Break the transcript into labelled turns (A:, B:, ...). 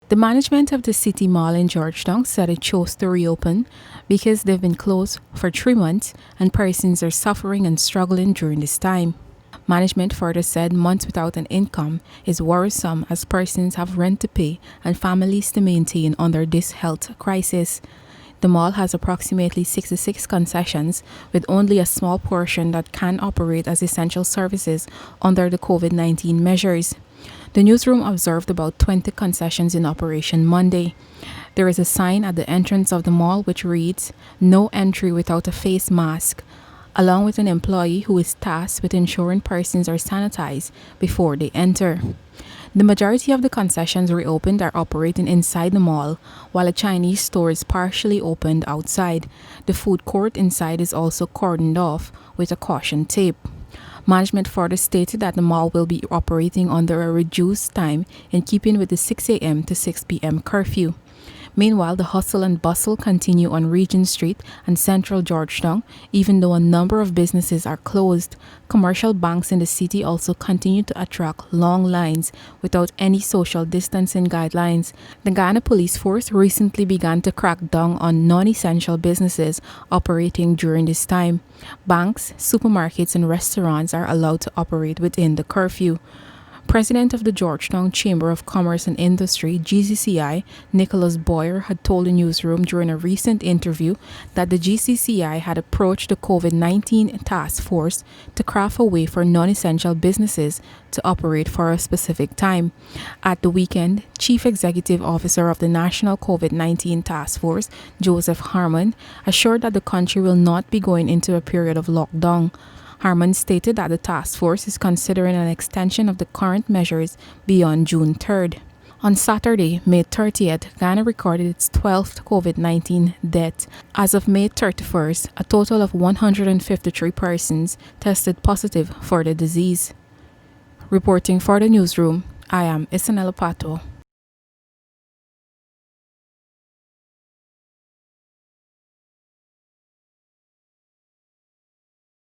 A: The management of the City Mall in Georgetown said it chose to reopen because they've been closed for 3 months and persons are suffering and struggling during this time. Management further said months without an income is worrisome as persons have rent to pay and families to maintain under this health crisis. The mall has approximately 66 concessions, with only a small portion that can operate as essential services under the COVID-19 measures. The newsroom observed about 20 concessions in operation Monday. There is a sign at the entrance of the mall which reads, "No entry without a face mask," along with an employee who is tasked with ensuring persons are sanitized before they enter. The majority of the concessions reopened are operating inside the mall, while a Chinese store is partially opened outside. The food court inside is also cordoned off with a caution tape. Management further stated that the mall will be operating under a reduced time in keeping with the 6 a.m. to 6 p.m. curfew. Meanwhile, the hustle and bustle continue on Regent Street and Central Georgetown, even though a number of businesses are closed. Commercial banks in the city also continue to attract long lines without any social distancing guidelines. The Ghana Police Force recently began to crack down on non-essential businesses operating during this time. Banks, supermarkets, and restaurants are allowed to operate within the curfew. President of the Georgetown Chamber of Commerce and Industry, GCCI, Nicholas Boyer, had told the newsroom during a recent interview that the GCCI had approached the COVID-19 task force to craft a way for non-essential businesses to operate for a specific time. At the weekend, Chief Executive Officer of the National COVID-19 Task Force, Joseph Harmon, assured that the country will not be going into a period of lockdown. Harmon stated that the task force is considering an extension of the current measures beyond June 3rd. On Saturday, May 30th, Ghana recorded its 12th COVID-19 death. As of May 31st, a total of 153 persons tested positive for the disease. Reporting for the newsroom, I am Isanella Pato.